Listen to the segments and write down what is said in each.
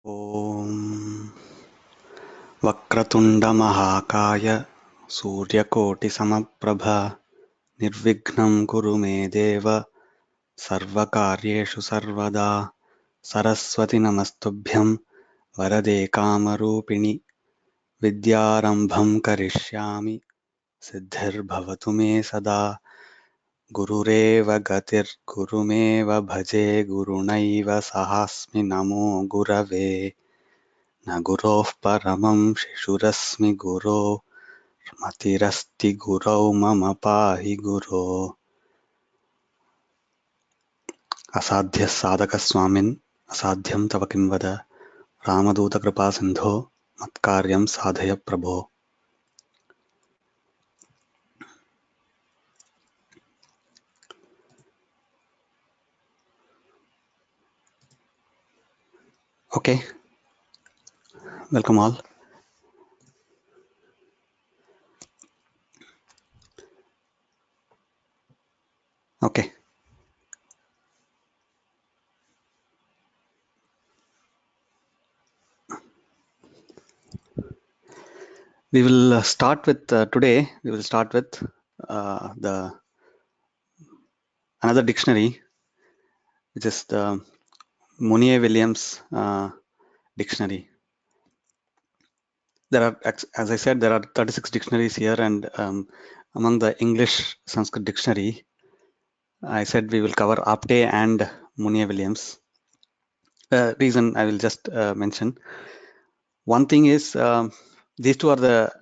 ॐ वक्रतुण्डमहाकाय सूर्यकोटिसमप्रभा निर्विघ्नं कुरु मे देव सर्वकार्येषु सर्वदा सरस्वति नमस्तुभ्यं वरदे कामरूपिणि विद्यारम्भं करिष्यामि सिद्धिर्भवतु मे सदा गुरुरेव गतिर्गुरुमेव भजे गुरुणैव सहास्मि नमो गुरवे न गुरोः परमं शिशुरस्मि गुरो मतिरस्ति गुरौ मम पाहि गुरो असाध्यः साधकस्वामिन् असाध्यं तव किं वद रामदूतकृपासिन्धो मत्कार्यं साधय प्रभो. Okay, welcome all. Okay. We will start with today. We will start with the another dictionary, which is the Monier Williams Dictionary. There are, as I said, there are 36 dictionaries here, and among the English Sanskrit dictionary, I said we will cover Apte and Monier Williams. Reason I will just mention. One thing is these two are the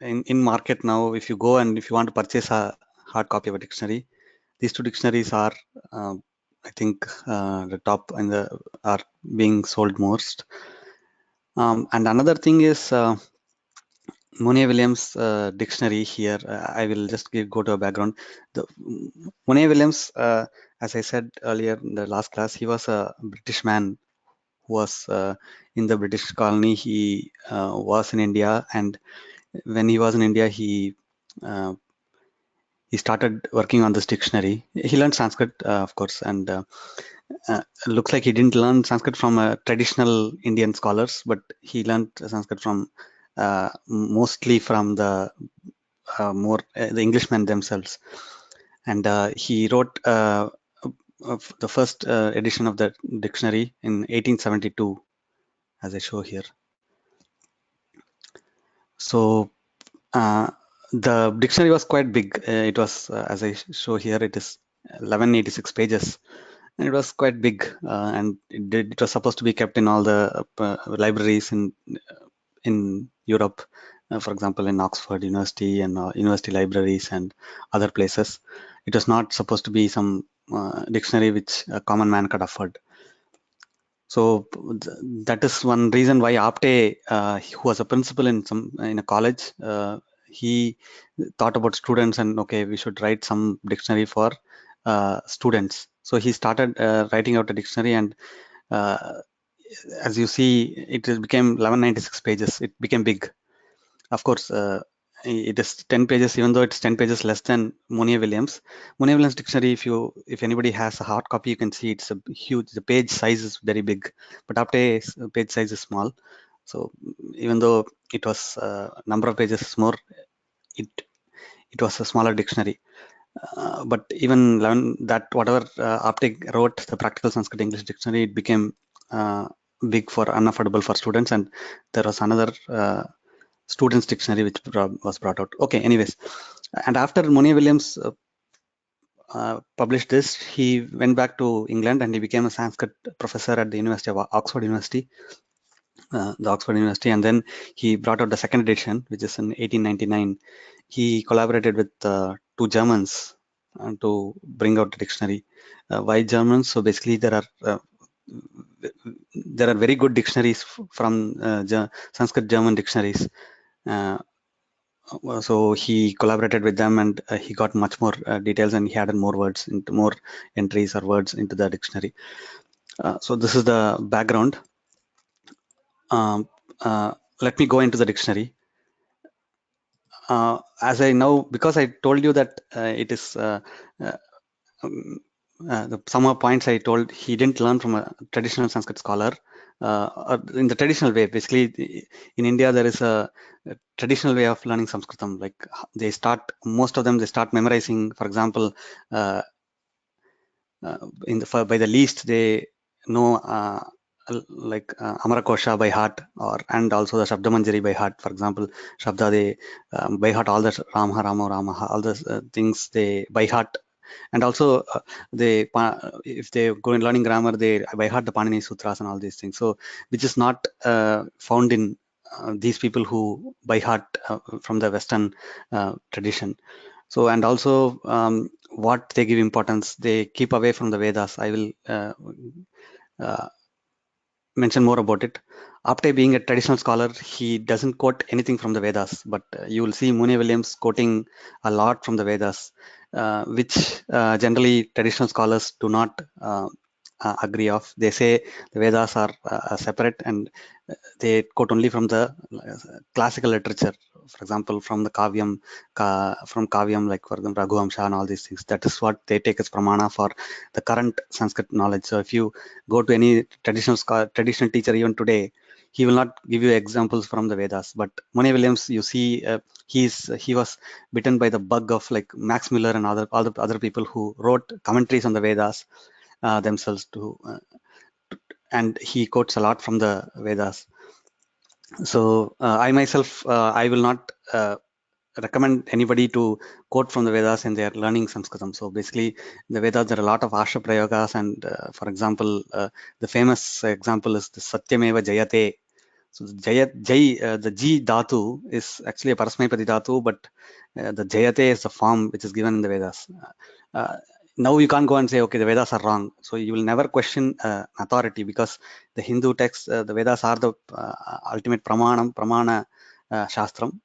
in market now. If you go and if you want to purchase a hard copy of a dictionary, these two dictionaries are I think the top and are being sold most. And another thing is Monier Williams dictionary here. I will just go to a background. The Monier Williams, as I said earlier in the last class, he was a British man who was in the British colony. He was in India, and when he was in India, he started working on this dictionary. He learned Sanskrit, of course, and looks like he didn't learn Sanskrit from traditional Indian scholars, but he learned Sanskrit from mostly from the the Englishmen themselves. And he wrote the first edition of the dictionary in 1872, as I show here. So the dictionary was quite big. It was, as I show here, it is 1186 pages. And it was quite big, and it was supposed to be kept in all the libraries in Europe, for example, in Oxford University and university libraries and other places. It was not supposed to be some dictionary which a common man could afford. So that is one reason why Apte, who was a principal in a college, he thought about students and okay, we should write some dictionary for students. So he started writing out a dictionary, and as you see, it became 1196 pages. It became big. Of course, it is 10 pages, even though it's 10 pages less than Monier Williams. Monier Williams dictionary, if anybody has a hard copy, you can see it's a huge, the page size is very big, but Apte's page size is small. So even though it was number of pages is more, it was a smaller dictionary. But even that, whatever Apte wrote, the Practical Sanskrit English Dictionary, it became big for unaffordable for students, and there was another students dictionary which was brought out. Okay, anyways, and after Monier Williams published this, he went back to England and he became a Sanskrit professor at the University of Oxford University, and then he brought out the second edition, which is in 1899. He collaborated with two Germans to bring out the dictionary. Why Germans? So basically, there are very good dictionaries from Sanskrit German dictionaries. So he collaborated with them, and he got much more details, and he added more words into more entries or words into the dictionary. So this is the background. Let me go into the dictionary. As I know, because I told you that it is some more points I told, he didn't learn from a traditional Sanskrit scholar or in the traditional way. Basically, in India, there is a traditional way of learning Sanskritam. Like most of them, they start memorizing. For example, uh, by the least, they know Amarakosha by heart, and also the Shabdamanjari by heart. For example, Shabda, they by heart all the Rama Rama Rama, all the things they by heart. And also if they go in learning grammar, they by heart the Panini Sutras and all these things. So which is not found in these people who by heart from the Western tradition. So, and also what they give importance, they keep away from the Vedas. I will uh, mention more about it. Apte, being a traditional scholar, he doesn't quote anything from the Vedas, but you will see Monier Williams quoting a lot from the Vedas, which generally traditional scholars do not agree of. They say the Vedas are separate, and they quote only from the classical literature. For example, from the from Kavyam, like for example, Raghuamsha and all these things. That is what they take as pramana for the current Sanskrit knowledge. So if you go to any traditional teacher even today, he will not give you examples from the Vedas. But Monier Williams, you see, he was bitten by the bug of like Max Miller and all the other people who wrote commentaries on the Vedas themselves too, and he quotes a lot from the Vedas. So I myself, I will not recommend anybody to quote from the Vedas in their learning Sanskritam. So basically, the Vedas, there are a lot of Asha Prayogas, and for example, the famous example is the Satyameva Jayate. So the the Ji Dhatu is actually a Parasmaipadi Dhatu, but the Jayate is the form which is given in the Vedas. Uh, Now you can't go and say, okay, the Vedas are wrong. So you will never question authority, because the Hindu texts, the Vedas are the ultimate pramana shastram.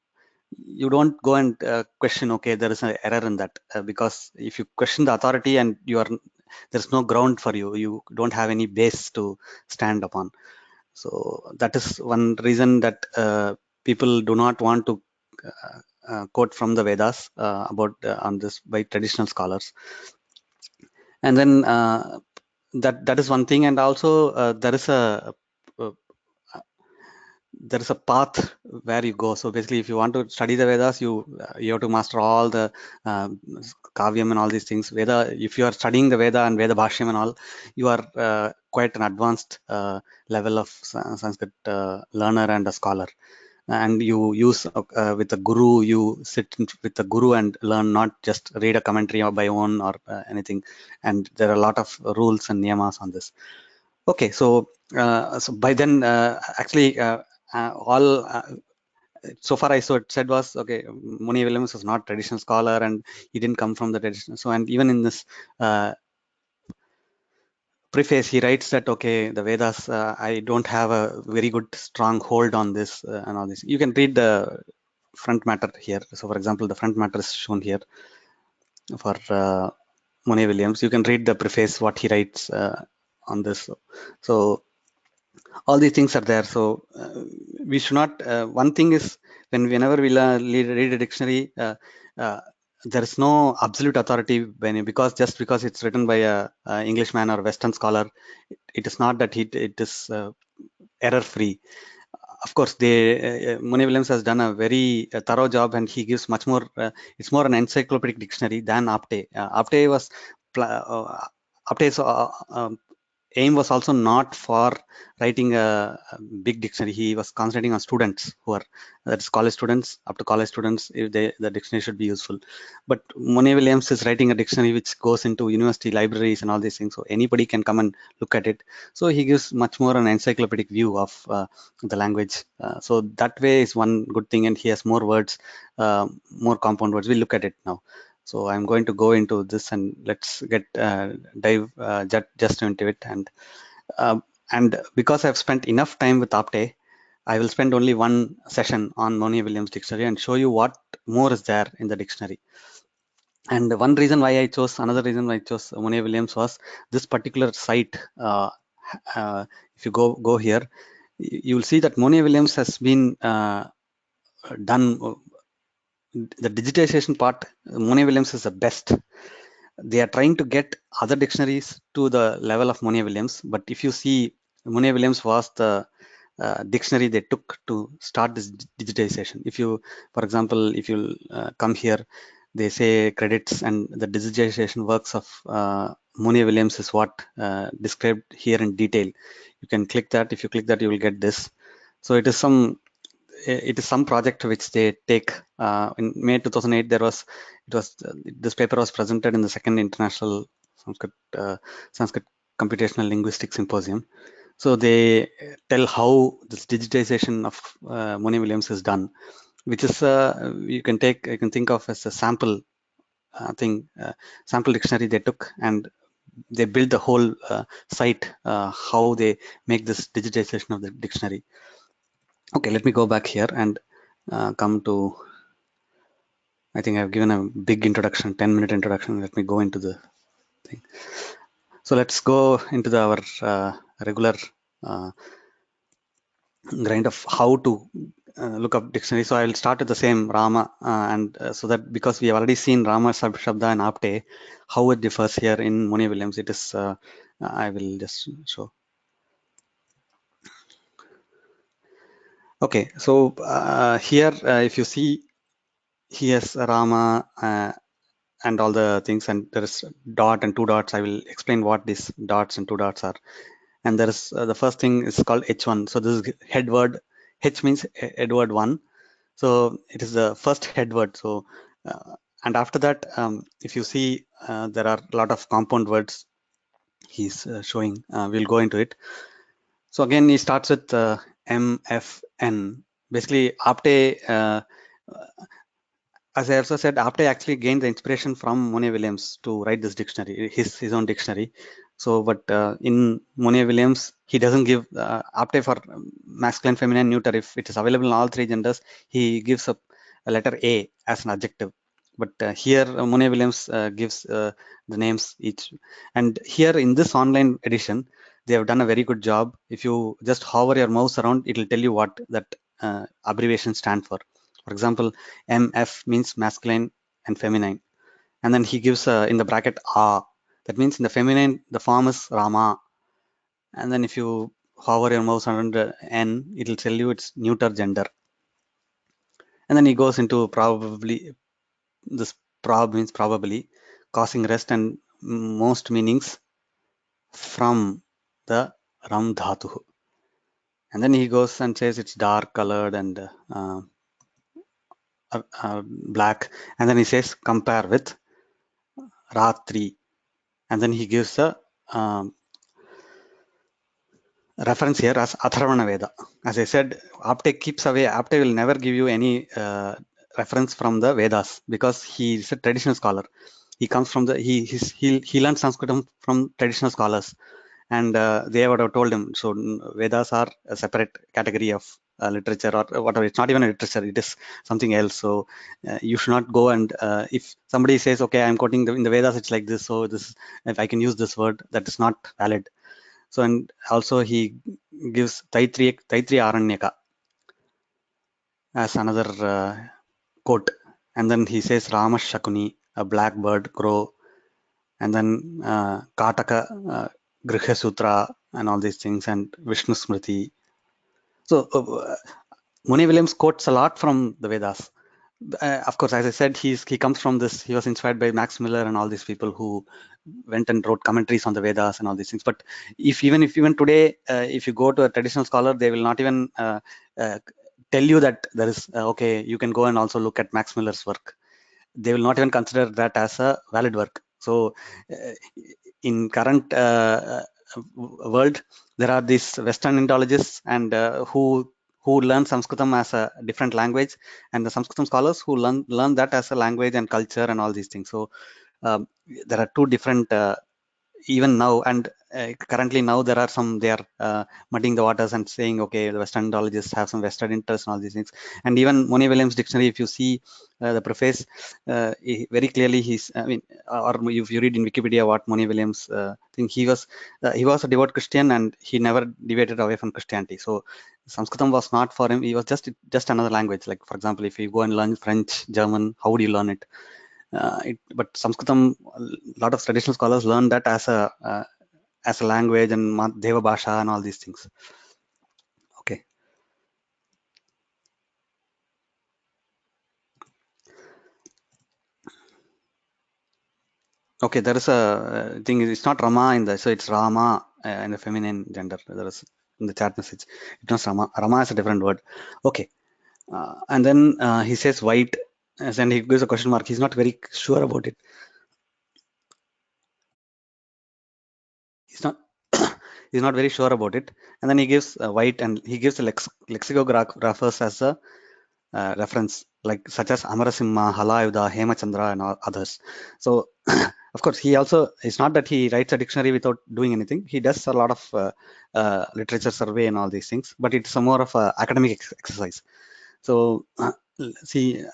You don't go and question, okay, there is an error in that, because if you question the authority and there's no ground for you don't have any base to stand upon. So that is one reason that people do not want to quote from the Vedas about on this by traditional scholars. And then that is one thing. And also uh, there is a path where you go. So basically, if you want to study the Vedas, you have to master all the Kavyam and all these things. If you are studying the Veda and Veda Bhashyam and all, you are quite an advanced level of Sanskrit learner and a scholar. And you use with a guru, you sit with the guru and learn, not just read a commentary or by own or anything. And there are a lot of rules and niyamas on this. Okay, so by then, actually, all so far I said was, okay, Monier Williams was not traditional scholar and he didn't come from the traditional. So, and even in this preface, he writes that, okay, the Vedas, I don't have a very good strong hold on this and all this. You can read the front matter here. So, for example, the front matter is shown here for Monier Williams. You can read the preface, what he writes on this. So all these things are there. So we should not. One thing is, whenever we read a dictionary, there is no absolute authority because just because it's written by a Englishman or Western scholar, it is not that it is error free. Of course, Monier Williams has done a very thorough job, and he gives much more. It's more an encyclopedic dictionary than Apte. Apte was Apte's aim was also not for writing a big dictionary. He was concentrating on students who are, that's college students, up to college students, if the dictionary should be useful. But Monier Williams is writing a dictionary which goes into university libraries and all these things, so anybody can come and look at it. So he gives much more an encyclopedic view of the language. So that way is one good thing, and he has more words, more compound words. We'll look at it now. So I'm going to go into this, and let's dive just into it. And because I've spent enough time with Apte, I will spend only one session on Monier Williams Dictionary and show you what more is there in the dictionary. And another reason why I chose Monier Williams was this particular site. If you go here, you will see that Monier Williams has been done the digitization part. Monier Williams is the best. they are trying to get other dictionaries to the level of Monier Williams. But if you see, Monier Williams was the dictionary they took to start this digitization. If you, for example, if you come here, they say credits and the digitization works of Monier Williams is what described here in detail. You can click that. If you click that, you will get this. So it is some project which they take. In May 2008, this paper was presented in the second International Sanskrit Computational Linguistics Symposium. So they tell how this digitization of Monier Williams is done, which is you can think of as a sample sample dictionary they took, and they built the whole site how they make this digitization of the dictionary. Okay, let me go back here and come to, I think I've given a big introduction, 10-minute introduction. Let me go into the thing. So let's go into our regular grind of how to look up dictionary. So I will start with the same Rama, and so that because we have already seen Rama Shabda and Apte, how it differs here in Monier Williams, it is, I will just show. Okay, so here, if you see, here's Rama and all the things, and there is dot and two dots. I will explain what these dots and two dots are. And there is the first thing is called H1. So this is head word. H means head word 1. So it is the first head word. So and after that, if you see, there are a lot of compound words he's showing. We'll go into it. So again, he starts with MFN. Basically, Apte, as I also said, Apte actually gained the inspiration from Monier Williams to write this dictionary, his own dictionary. So, but in Monier Williams, he doesn't give Apte for masculine, feminine, neuter. If it is available in all three genders, he gives a letter A as an adjective. But here, Monier Williams gives the names each. And here in this online edition, they have done a very good job. If you just hover your mouse around, it will tell you what that abbreviation stand for. For example, MF means masculine and feminine. And then he gives in the bracket A. That means in the feminine, the form is Rama. And then if you hover your mouse around N, it will tell you it's neuter gender. And then he goes into probably, this prob means probably, causing rest and most meanings from the Ram Dhatu. And then he goes and says it's dark colored and black. And then he says compare with Ratri. And then he gives a reference here as Atharvana Veda. As I said, Apte will never give you any reference from the Vedas because he is a traditional scholar. He comes from he learned Sanskrit from traditional scholars, and they would have told him, so Vedas are a separate category of literature or whatever. It's not even a literature, it is something else. So you should not go and if somebody says, okay, I'm quoting in the Vedas, it's like this, so this, if I can use this word, that is not valid. So, and also he gives Taitri Aranyaka as another quote. And then he says Rama Shakuni, a black bird, crow, and then Kataka, Griha Sutra, and all these things, and Vishnu Smriti. So, Monier Williams quotes a lot from the Vedas. Of course, as I said, he comes from this, he was inspired by Max Miller and all these people who went and wrote commentaries on the Vedas and all these things. But if even today, if you go to a traditional scholar, they will not even tell you that there is, okay, you can go and also look at Max Miller's work. They will not even consider that as a valid work. So in current world, there are these Western Indologists and who learn Sanskritam as a different language, and the Sanskritam scholars who learn that as a language and culture and all these things. So there are two different even now, and currently now there are some, they are muddying the waters and saying, okay, the Western Indologists have some Western interests and all these things. And even Monier Williams Dictionary, if you see the preface, very clearly I mean, or if you read in Wikipedia what Monier Williams think, he was a devout Christian and he never deviated away from Christianity. So Sanskritam was not for him. He was just another language. Like, for example, if you go and learn French, German, how would you learn it? But Sanskritam, a lot of traditional scholars learn that as a language and Deva Bhasha and all these things. Okay. Okay, there is a thing. It's not Rama in the, so it's Rama in the feminine gender. There is in the chat message. It's not Rama. Rama is a different word. Okay, and then he says white, and he gives a question mark. He's not very sure about it. He's not. He's not very sure about it. And then he gives white, and he gives the lexicographers as a reference, like such as Amarasimha, Halayuda, Hemachandra, and others. So, of course, he also, it's not that he writes a dictionary without doing anything. He does a lot of literature survey and all these things, but it's a more of an academic exercise. So, see,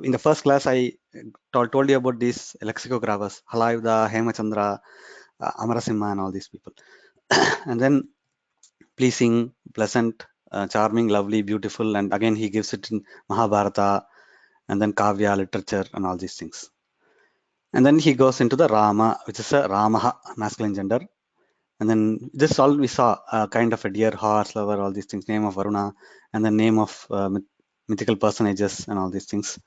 in the first class, I told you about these lexicographers, Halayuda, Hemachandra, Amarasimha, and all these people. And then pleasing, pleasant, charming, lovely, beautiful, and again he gives it in Mahabharata, and then Kavya, literature, and all these things. And then he goes into the Rama, which is a Ramaha, masculine gender. And then this all we saw, kind of a deer, horse, lover, all these things, name of Varuna, and the name of mythical personages and all these things.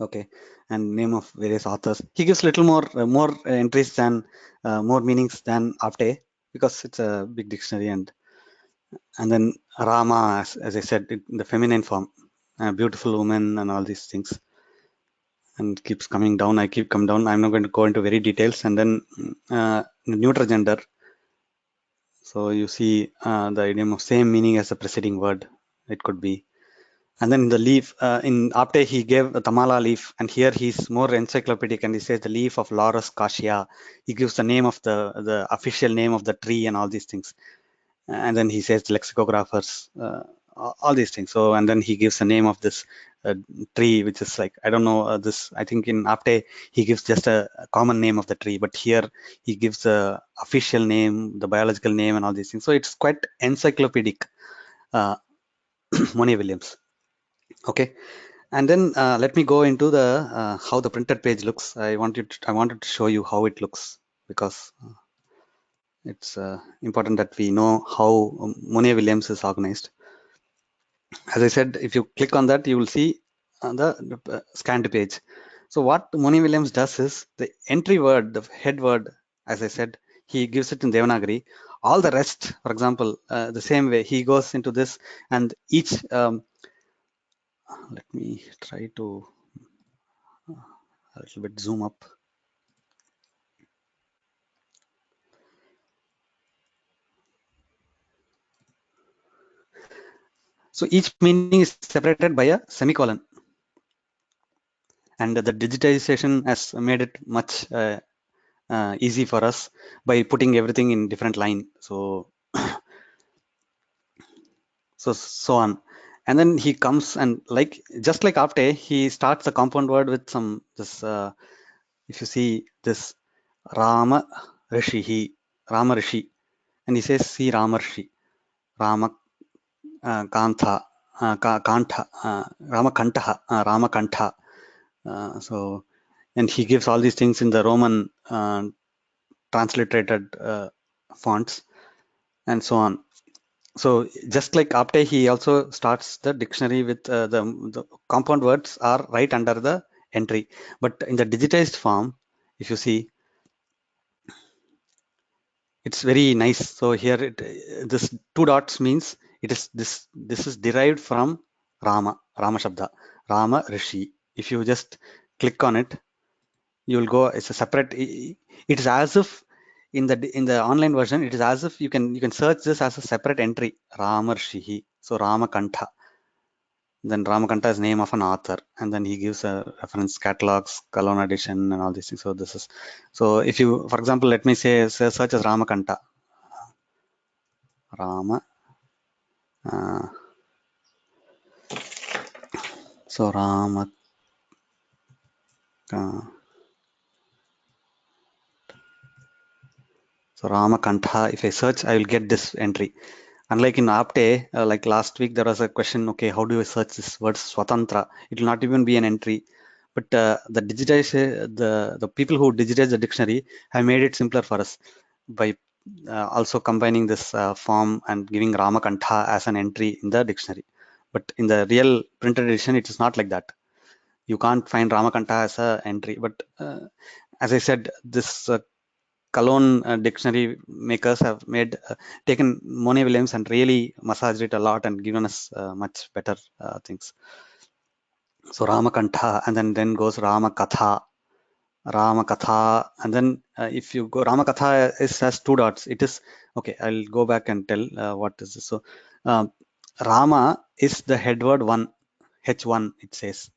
Okay, and name of various authors. He gives little more entries than more meanings than Apte, because it's a big dictionary. And then Rama, as I said, in the feminine form, a beautiful woman and all these things, and keeps coming down. I keep coming down. I'm not going to go into very details. And then neuter gender. So you see the idiom of same meaning as the preceding word. It could be. And then the leaf, in Apte, he gave a Tamala leaf, and here he's more encyclopedic, and he says the leaf of Laurus cassia. He gives the name of the official name of the tree and all these things. And then he says the lexicographers, all these things. So, and then he gives the name of this tree, which is like, I don't know, this, I think in Apte he gives just a common name of the tree, but here he gives the official name, the biological name, and all these things. So it's quite encyclopedic, Monier Williams. Okay, and then let me go into the how the printed page looks. I wanted to show you how it looks, because it's important that we know how Monier Williams is organized. As I said, if you click on that, you will see the scanned page. So what Monier Williams does is the entry word, the head word, as I said, he gives it in Devanagari. All the rest, for example, the same way, he goes into this, and each, let me try to a little bit zoom up. So each meaning is separated by a semicolon, and the digitization has made it much easy for us by putting everything in different line. So so on. And then he comes, and like just like after, he starts the compound word with some this. If you see this, Rama Rama Rishi, and he says see Rama Rishi, Rama Kantha, Kantha, Rama Kantha, Rama Kantha. So, and he gives all these things in the Roman transliterated fonts, and so on. So just like Apte, he also starts the dictionary with the compound words are right under the entry. But in the digitized form, if you see, it's very nice. So here, this two dots means it is this. This is derived from Rama Shabda, Rama Rishi. If you just click on it, you will go. It's a separate. It is as if in the online version, it is as if you can search this as a separate entry, Rama Rishi. So Ramakantha. Then Ramakanta is name of an author, and then he gives a reference, catalogs, Kalon edition, and all these things. So this is, so if you, for example, let me say search as Ramakanta, Rama. Uh, so Rama. So Ramakantha. If I search, I will get this entry. Unlike in Apte, like last week, there was a question. Okay, how do I search this word Swatantra? It will not even be an entry. but the people who digitize the dictionary have made it simpler for us by also combining this form and giving Ramakantha as an entry in the dictionary. But in the real printed edition, it is not like that. You can't find Ramakantha as a entry. But as I said, this Cologne dictionary makers have taken Monier Williams and really massaged it a lot and given us much better things. So Ramakantha, and then goes Ramakatha, and then if you go Ramakatha has two dots. It is okay. I'll go back and tell what is this. So Rama is the head word one, H1 it says,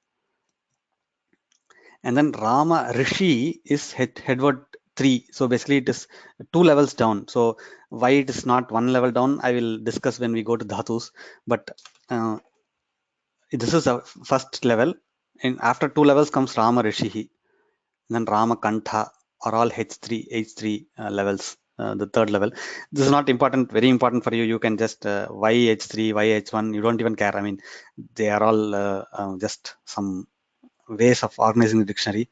and then Rama Rishi is head word 3. So basically it is 2 levels down. So why it is not 1 level down, I will discuss when we go to dhatus. But uh, this is a first level. And after 2 levels comes Rama Rishi, then Rama Kantha are all H3 levels. The third level. This is not important, very important for you. You can just Y H3, Y H1. You don't even care. I mean, they are all just some ways of organizing the dictionary.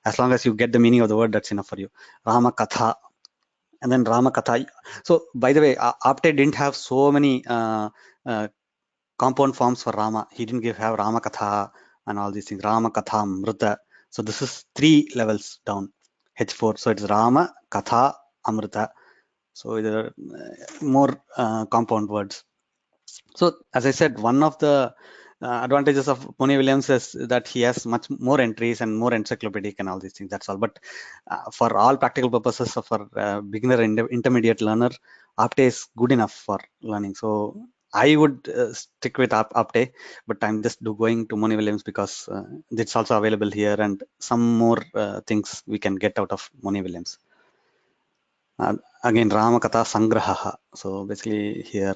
As long as you get the meaning of the word, that's enough for you. Rama Katha, and then Rama Katha. So, by the way, Apte didn't have so many compound forms for Rama. He didn't have Rama Katha and all these things. Rama Katha, Amrita. So this is 3 levels down. H4. So it's Rama Katha Amrita. So there are more compound words. So as I said, one of the advantages of Monier Williams is that he has much more entries and more encyclopedic and all these things. That's all. But for all practical purposes, for beginner and intermediate learner, Apte is good enough for learning. So I would stick with Apte, but I'm just going to Monier Williams because it's also available here, and some more things we can get out of Monier Williams. Again, Rama Katha Sangraha. So basically here,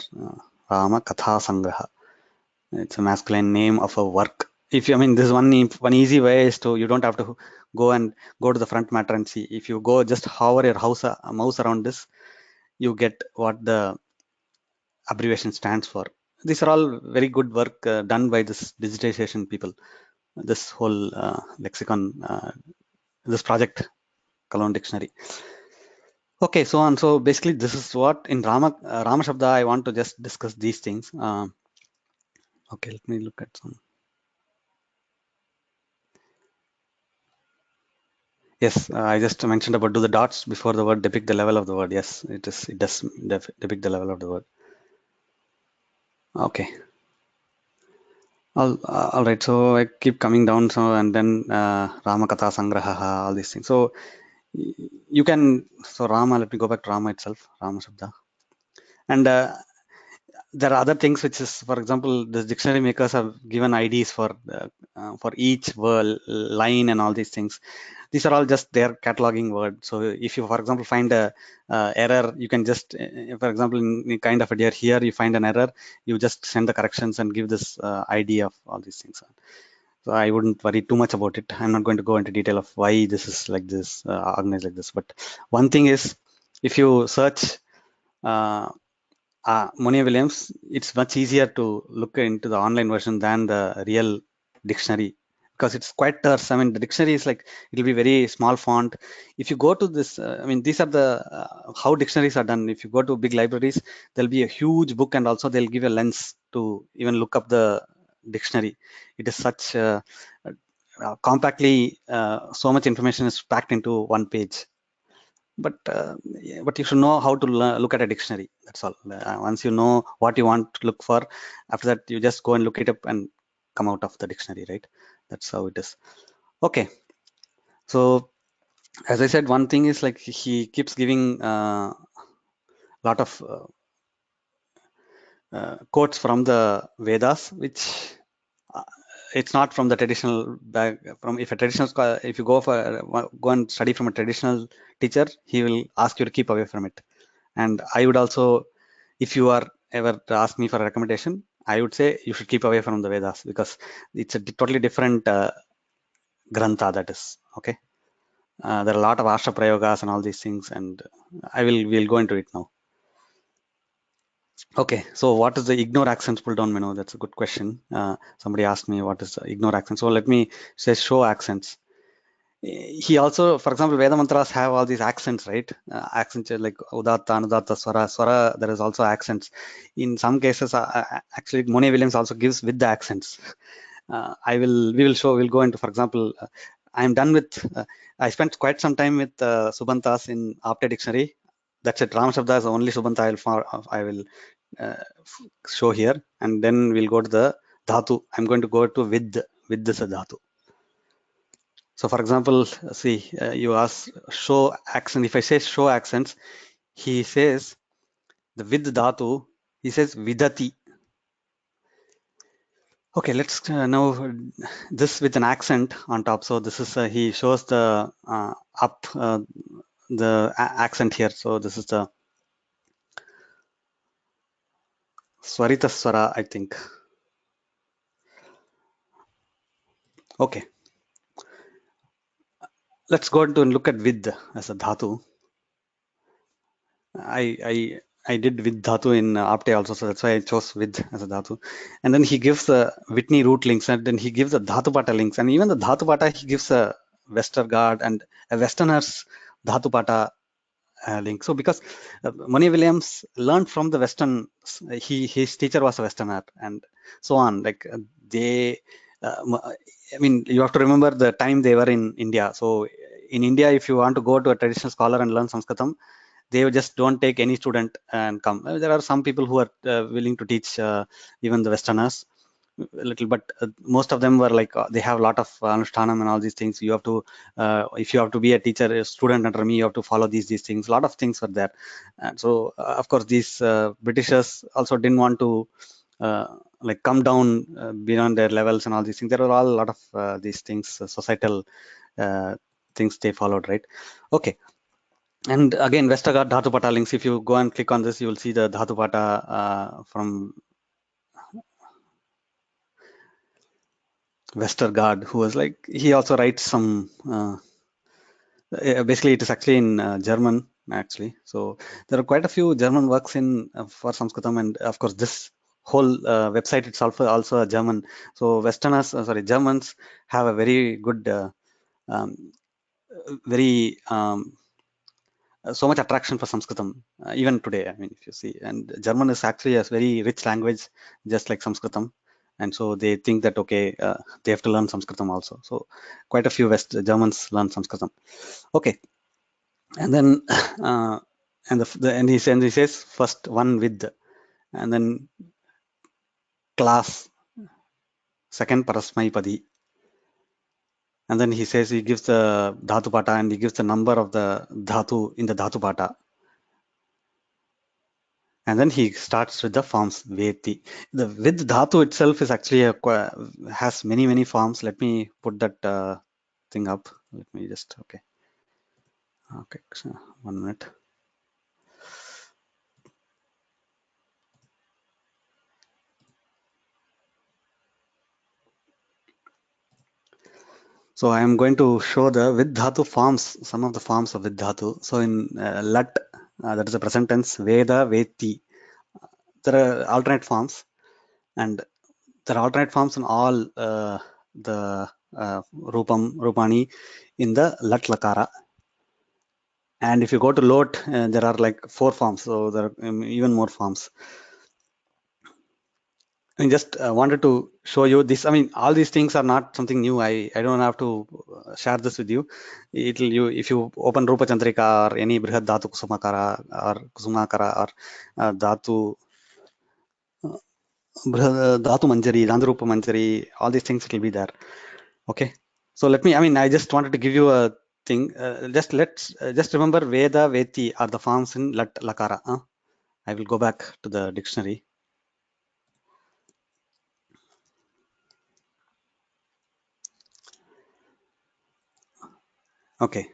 Rama Katha Sangraha. It's a masculine name of a work. If you, I mean, this one easy way is to, you don't have to go to the front matter and see. If you go just hover your mouse around this, you get what the abbreviation stands for. These are all very good work done by this digitization people. This whole lexicon, this project, Cologne Dictionary. Okay, so on. So basically, this is what in Rama Shabda I want to just discuss these things. Okay, let me look at some. Yes, I just mentioned about do the dots before the word depict the level of the word. Yes, it is. It does depict the level of the word. Okay. All right. So I keep coming down. So and then Ramakatha Sangraha, all these things. So you can. So Rama. Let me go back to Rama itself. Rama Shabda. And there are other things which is, for example, the dictionary makers have given IDs for each word, line, and all these things. These are all just their cataloging word. So if you, for example, find a error, you can just, for example, in kind of a deer here, you find an error, you just send the corrections and give this ID of all these things. So I wouldn't worry too much about it. I'm not going to go into detail of why this is like this, organized like this. But one thing is, if you search Monier Williams, it's much easier to look into the online version than the real dictionary because it's quite terse. I mean, the dictionary is like, it'll be very small font. If you go to this, I mean, these are the how dictionaries are done. If you go to big libraries, there'll be a huge book, and also they'll give a lens to even look up the dictionary. It is such compactly, so much information is packed into one page. But you should know how to look at a dictionary. That's all. Once you know what you want to look for, after that you just go and look it up and come out of the dictionary, right? That's how it is. Okay, so as I said, one thing is like he keeps giving a lot of quotes from the Vedas, which uh, it's not from the traditional back. From if a traditional if you go and study from a traditional teacher, he will ask you to keep away from it. And I would also, if you are ever to ask me for a recommendation, I would say you should keep away from the Vedas because it's a totally different grantha, that is. Okay. There are a lot of Ashtra Prayogas and all these things, and we'll go into it now. Okay, so what is the ignore accents pull down menu? That's a good question. Somebody asked me what is the ignore accent. So let me say show accents. He also, for example, Veda mantras have all these accents, right? Accents like udatta, anudatta, swara. Swara, there is also accents. In some cases, actually, Monier Williams also gives with the accents. We will show, we'll go into, for example, I'm done with, I spent quite some time with Subantas in Apte Dictionary. That's it. Ram Shabda is the only Subanta I will show here. And then we'll go to the Dhatu. I'm going to go to with this Dhatu. So for example, see, you ask show accent. If I say show accents, he says the with dhatu, he says vidati. Okay, let's now this with an accent on top. So this is he shows the up the accent here. So this is the Swaritaswara, I think. Okay, let's go into and look at with as a dhatu. I did with dhatu in Apte also, so that's why I chose with as a dhatu. And then he gives the Whitney root links, and then he gives the dhatupata links, and even the dhatupata he gives a Westergaard and a Westerner's dhatupata link. So because Monier Williams learned from the Western, his teacher was a Westerner, and so on. Like they, I mean, you have to remember the time they were in India. So in India, if you want to go to a traditional scholar and learn Sanskritam, they just don't take any student and come. There are some people who are willing to teach even the Westerners a little, but most of them were like they have a lot of Anushtanam and all these things. You have to, if you have to be a teacher, a student under me, you have to follow these things. A lot of things were there, and so of course these Britishers also didn't want to like come down beyond their levels and all these things. There were all a lot of these things, societal things they followed, right? Okay. And again, Vestergaard Dhatupata links. If you go and click on this, you will see the Dhatupata from Westergaard, who was like, he also writes some, basically it is actually in German, actually. So there are quite a few German works in for Sanskritam, and of course this whole website itself is also a German. So Westerners, Germans have a very good, um, very so much attraction for Sanskritam even today. I mean, if you see, and German is actually a very rich language, just like Sanskritam, and so they think that okay, they have to learn Sanskritam also. So quite a few West Germans learn Sanskritam. Okay, and then and he says first one with, and then class, second parasmaipadi, and then he says he gives the dhatu pata and he gives the number of the dhatu in the dhatu pata. And then he starts with the forms veti. The with dhatu itself is actually has many forms. Let me put that thing up. Let me just okay, so 1 minute. So I am going to show the with dhatu forms, some of the forms of with dhatu. So in lat, that is the present tense, veda, veti. There are alternate forms, and there are alternate forms in all the rupani in the lat lakara. And if you go to lot, there are like 4 forms, so there are even more forms. I just wanted to show you this. I mean, all these things are not something new. I don't have to share this with you. It'll you if you open Rupa Chandrika or any Brihad Dhatu Kusumakara or Dhatu Dhatu Manjari, Dandrupa Manjari, all these things will be there. Okay. So let me. I mean, I just wanted to give you a thing. Just remember Veda, Veti are the forms in Lakara. I will go back to the dictionary. Okay.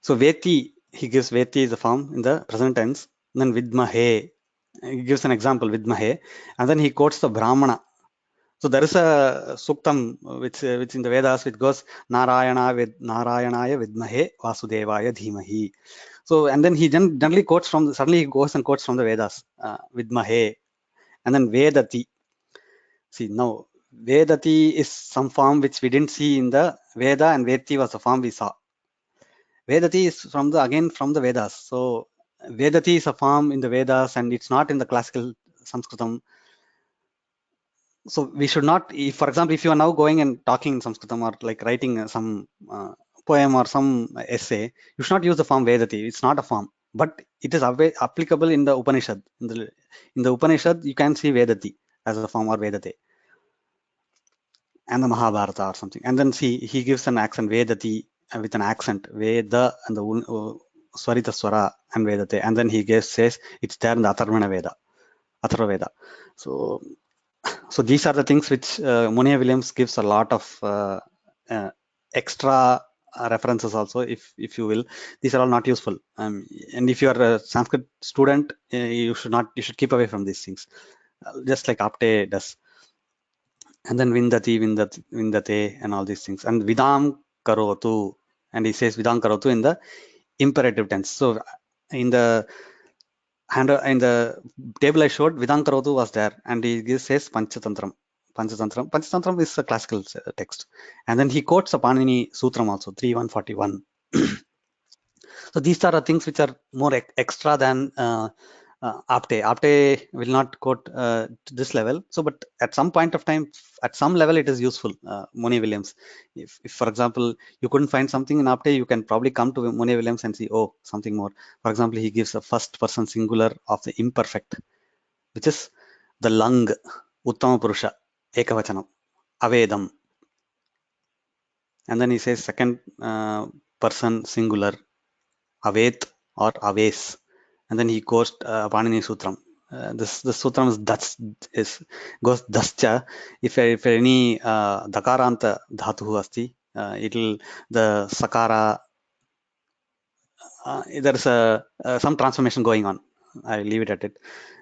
So Veti, he gives Veti is the form in the present tense. Then Vidmahe, he gives an example Vidmahe, and then he quotes the Brahmana. So there is a suktam which in the Vedas which goes Narayanaya Vidmahe Vasudevaya Dhimahi. So, and then he generally quotes from, suddenly he goes and quotes from the Vedas, Vidmahe, and then Vedati. See, now, Vedati is some form which we didn't see in the Veda, and Vedati was the form we saw. Vedati is from the, again, from the Vedas. So, Vedati is a form in the Vedas, and it's not in the classical Sanskritam. So we should not, if, for example, if you are now going and talking in Sanskritam or like writing some poem or some essay, you should not use the form Vedati. It's not a form, but it is applicable in the Upanishad. In the Upanishad, you can see Vedati as a form, or Vedate, and the Mahabharata or something. And then see, he gives an accent, Vedati, with an accent, Veda and the Swarita Swara and Vedate. And then he says it's there in the Atharvana Veda, Atharva Veda. So these are the things which Monier Williams gives a lot of extra references also, if you will. These are all not useful. And if you are a Sanskrit student, you should keep away from these things, just like Apte does. And then Vindate, and all these things. And Vidam Karotu, and he says Vidam Karotu in the imperative tense. So in the table I showed, Vidam Karotu was there, and he says Panchatantram. Panchatantram is a classical text. And then he quotes a Panini Sutram also, 3.141. So these are the things which are more extra than Apte. Apte will not quote to this level. So, but at some point of time, at some level, it is useful. Monier Williams. If, for example, you couldn't find something in Apte, you can probably come to Monier Williams and see, oh, something more. For example, he gives a first person singular of the imperfect, which is the lung, Uttama Purusha, Ekavachanam, Avedam. And then he says second person singular, Avet or Aves. And then he quotes Panini Sutram. This Sutram goes dascha. If any dakaranta dhatu asti, it'll the sakara. There's some transformation going on. I leave it at it.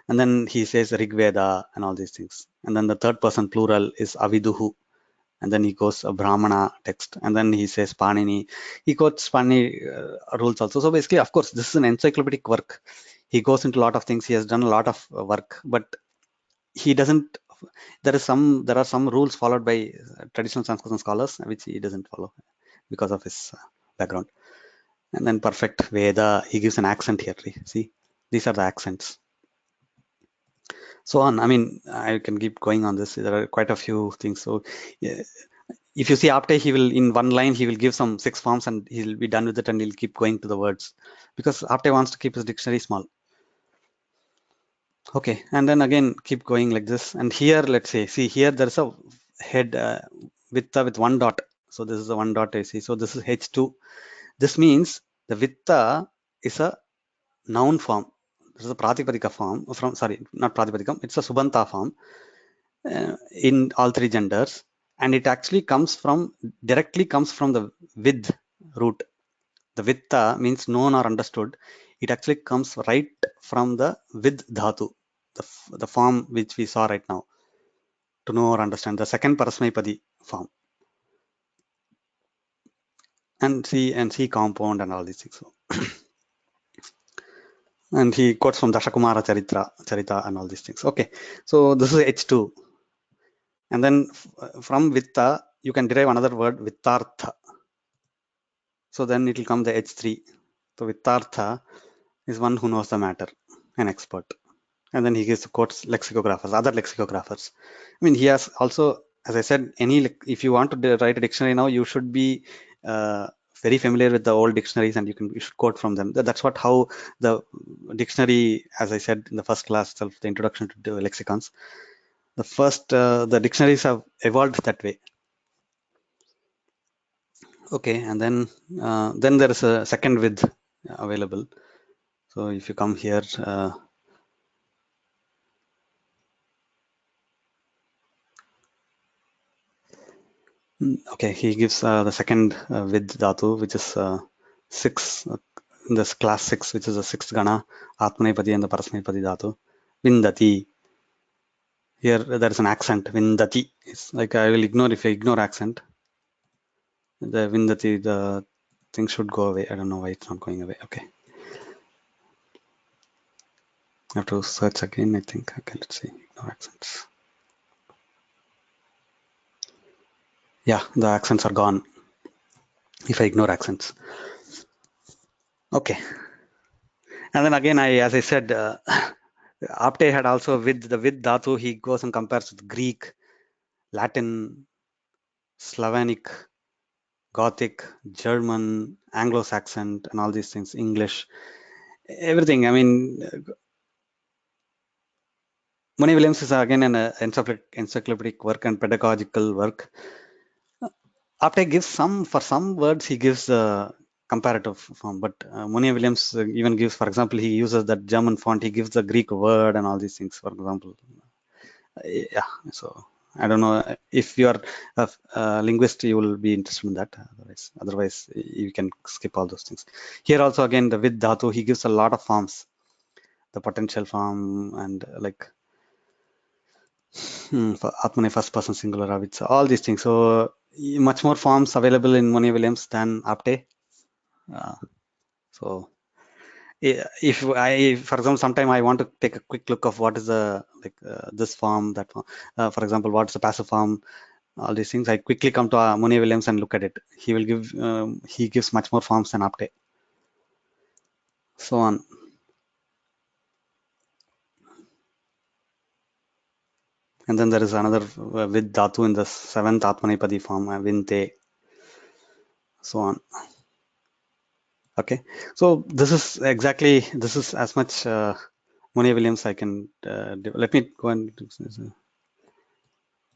And then he says Rigveda and all these things. And then the third person plural is Aviduhu. And then he goes a Brahmana text, and then he says Panini. He quotes Panini rules also. So basically, of course, this is an encyclopedic work. He goes into a lot of things. He has done a lot of work, but he doesn't. There are some rules followed by traditional Sanskrit scholars which he doesn't follow because of his background. And then perfect Veda, he gives an accent here. See, these are the accents. So on. I mean, I can keep going on this. There are quite a few things. So yeah, if you see Apte, he will, in one line, he will give some 6 forms and he'll be done with it, and he'll keep going to the words, because Apte wants to keep his dictionary small. Okay, and then again, keep going like this. And here, let's say, see here, there's a head with one dot. So this is the one dot I see. So this is H2. This means the vitta is a noun form. This is a Pratipadika form from, sorry, not Pratipadikam, it's a Subanta form in all 3 genders. And it actually directly comes from the with root. The vitta means known or understood. It actually comes right from the with dhatu, the form which we saw right now, to know or understand, the second Parasmaipadi form. And see compound and all these things. So and he quotes from Dashakumara Charita and all these things. Okay, so this is H2. And then from Vitta, you can derive another word, Vittartha. So then it will come the H3. So Vittartha is one who knows the matter, an expert. And then he gives quotes lexicographers, other lexicographers. I mean, he has also, as I said, if you want to write a dictionary now, you should be very familiar with the old dictionaries, and you should quote from them. That's how the dictionary, as I said in the first class itself, the introduction to the lexicons, the dictionaries have evolved that way. Okay, and then there is a second with available. So if you come here, okay, he gives the second with dhatu, which is 6 in this class 6, which is the 6th gana, Atmanepadi and the Parasmaipadi dhatu. Vindati. Here there is an accent, Vindati. It's like, I will ignore, if I ignore accent, the Vindati, the thing should go away. I don't know why it's not going away. Okay. I have to search again, I think. Okay, let's see. Ignore accents. Yeah, the accents are gone if I ignore accents. Okay. And then again, as I said, Apte had also with the with dhatu, he goes and compares with Greek, Latin, Slavonic, Gothic, German, Anglo-Saxon, and all these things, English, everything. I mean, Monier Williams is again an encyclopedic work and pedagogical work. Apte gives for some words, he gives the comparative form, but Monier Williams even gives, for example, he uses that German font, he gives the Greek word and all these things, for example. Yeah, so I don't know if you are a linguist, you will be interested in that. Otherwise, you can skip all those things. Here also again, the with dhatu, he gives a lot of forms, the potential form and like for Atmane first person singular, Avitsa, all these things. So much more forms available in Monier Williams than Apte. Uh, so if I, for example, sometime I want to take a quick look of what is the like this form, that form. For example, what's the passive form, all these things, I quickly come to Monier Williams and look at it. He will give he gives much more forms than Apte, so on. And then there is another with dhatu in the seventh Atmanepadi form, vinte, so on. Okay, so this is exactly, this is as much Monier Williams I can let me go and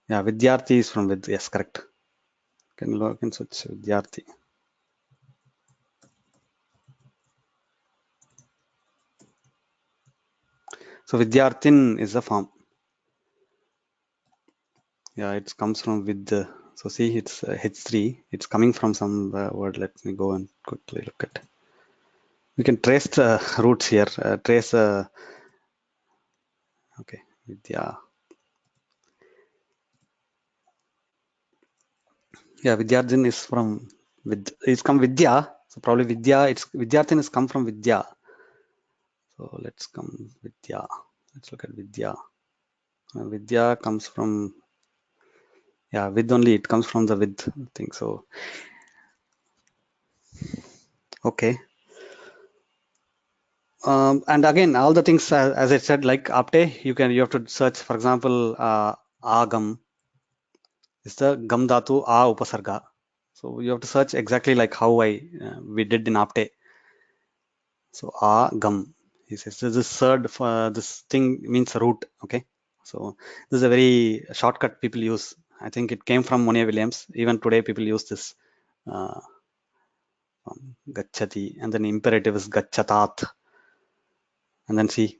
yeah, Vidyarthi is from with, yes, correct. Can switch Vidyarthi. So Vidyarthin is the form. Yeah, it comes from with. So see, it's H3. It's coming from some word. Let me go and quickly look at. We can trace the roots here. Trace. Okay, Vidya. Yeah, Vidyarthin is from with. It's come Vidya. So probably Vidya. It's Vidyarthin is come from Vidya. So let's come Vidya. Let's look at Vidya. Vidya comes from, yeah, with only, it comes from the with thing. So okay. And again, all the things as I said, like Apte, you have to search. For example, Agam is the Gam Dhatu A Upasarga. So you have to search exactly like how we did in Apte. So Agam, he says this third this thing means root. Okay, so this is a very shortcut people use. I think it came from Monier Williams. Even today, people use this uh, Gachati, and then imperative is Gachatat, and then see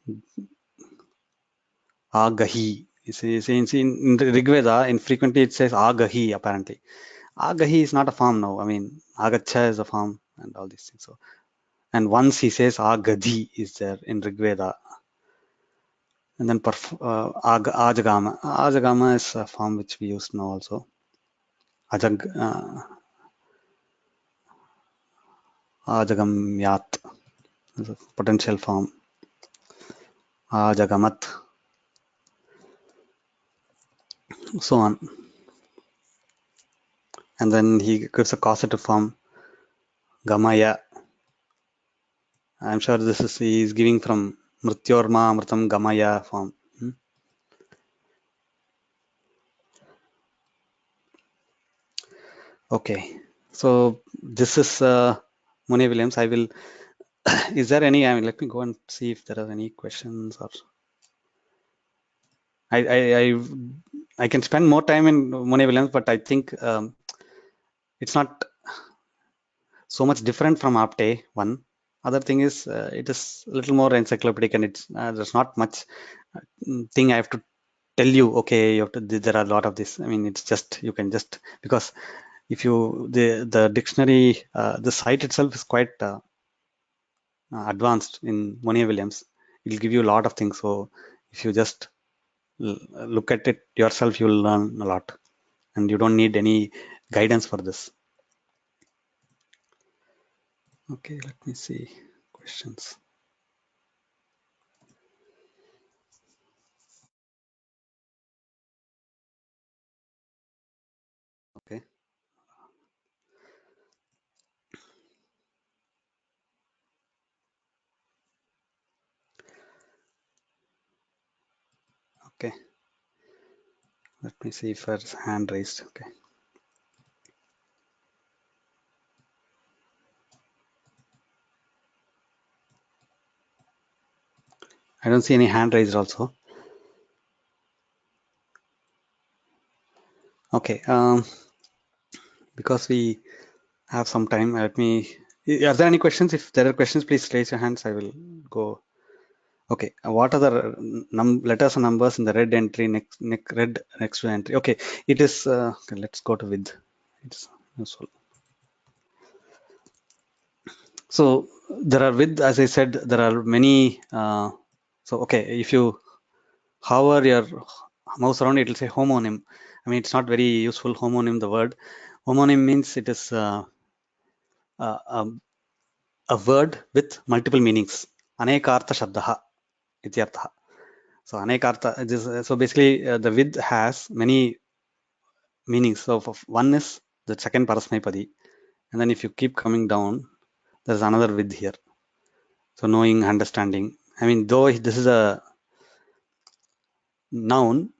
Agahi. In the Rig Veda, infrequently it says Agahi apparently. Agahi is not a form now. I mean, Agacha is a form and all these things. So, and once he says Agadhi is there in Rig Veda. And then Ajagama. Ajagama is a form which we use now also. Ajag, Ajagamyat is a potential form. Ajagamat. So on. And then he gives a causative form. Gamaya. I'm sure this is he is giving from Mrityorma Amritam Gamaya form. Okay, so this is Monier Williams. I will. Is there any? I mean, let me go and see if there are any questions. Or I I I, I can spend more time in Monier Williams, but I think it's not so much different from Apte one. Other thing is it is a little more encyclopedic, and it's there's not much thing I have to tell you. Okay, you have to. There are a lot of this. I mean, it's just you can just, because if you the dictionary, the site itself is quite advanced in Monier Williams. It will give you a lot of things. So if you just look at it yourself, you will learn a lot, and you don't need any guidance for this. Okay, let me see questions. Okay. Let me see if there's hand raised. Okay. I don't see any hand raised also. Okay. Because we have some time, let me. Are there any questions? If there are questions, please raise your hands. I will go. Okay. What are the letters and numbers in the red entry red next to entry? Okay. It is. Okay, let's go to with. It's useful. So there are with, as I said, there are many. So okay, if you hover your mouse around, it will say homonym. I mean, it's not very useful, homonym, the word. Homonym means it is a word with multiple meanings. Anekartha shabdaha ityartha. So anekartha, so basically the with has many meanings. So one is the second parasmaipadi. And then if you keep coming down, there's another with here. So knowing, understanding. I mean, though this is a noun,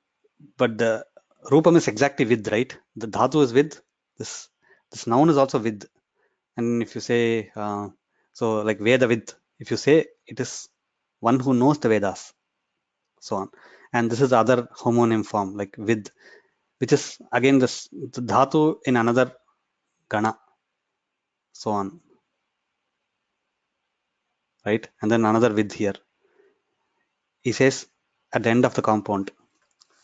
but the rupam is exactly with, right? The dhatu is with. This noun is also with. And if you say, so like Veda with, if you say it is one who knows the Vedas, so on. And this is the other homonym form, like with, which is again this the dhatu in another gana, so on, right? And then another with here. He says at the end of the compound,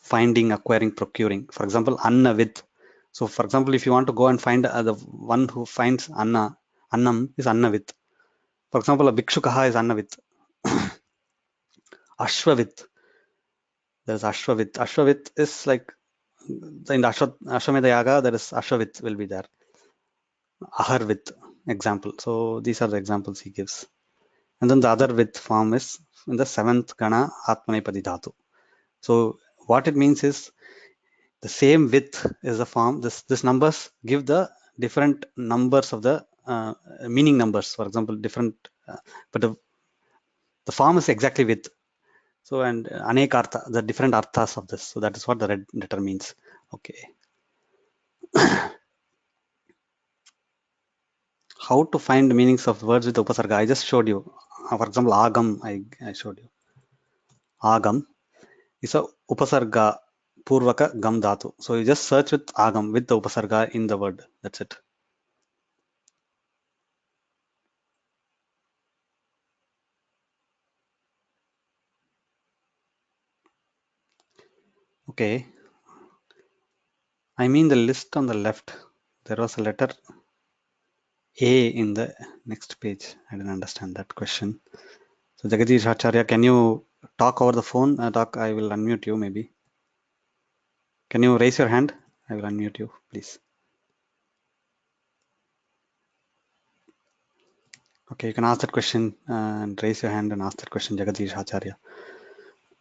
finding, acquiring, procuring. For example, anna with. So for example, if you want to go and find the one who finds anna, annam is anna with. For example, a bhikshukaha is anna with. Ashwa with. There's ashwa with. Ashwa with is like in the Ashwamedha Yaga, there is ashwa will be there. Ahar with example. So these are the examples he gives. And then the other with form is in the seventh gana Atmanepadi Dhatu. So what it means is the same with is the form. This numbers give the different numbers of the meaning numbers. For example, different, but the form is exactly with. So and anekartha, the different arthas of this. So that is what the red letter means. Okay. How to find meanings of words with upasarga? I just showed you. For example, agam, I showed you. Agam is a upasarga purvaka gam dhatu. So you just search with agam with the upasarga in the word. That's it. Okay. I mean the list on the left. There was a letter A in the next page. I didn't understand that question. So Jagadish Acharya, can you talk over the phone? Talk. I will unmute you maybe. Can you raise your hand? I will unmute you, please. Okay, you can ask that question and raise your hand and ask that question, Jagadish Acharya.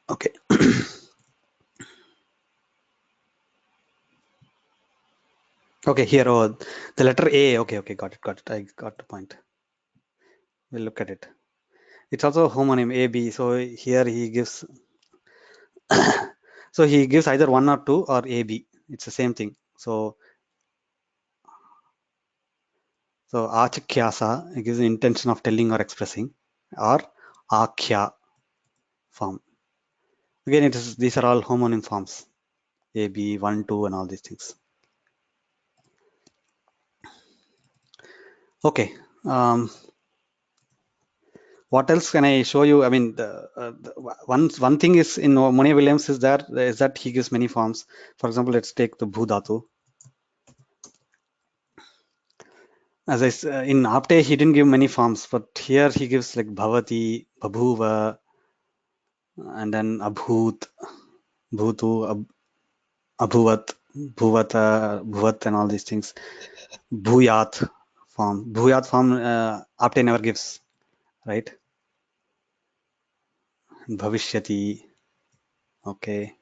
Okay. Okay, here, oh, the letter A. Okay, okay, got it. I got the point. We'll look at it. It's also homonym A, B. So here he gives, so he gives either 1 or 2 or A, B. It's the same thing. So achakyasa, it gives the intention of telling or expressing, or akhya form. Again, it is, these are all homonym forms. A, B, 1, 2, and all these things. Okay. What else can I show you? I mean, one thing is in Monier Williams is that he gives many forms. For example, let's take the bhudatu. As in Apte, he didn't give many forms, but here he gives like bhavati, babhuva, and then abhut, bhutu, abhuvat, bhuvata, bhuvat, and all these things. Bhuyat form. Bhuyat form, Apte never gives, right? Bhavishyati, okay.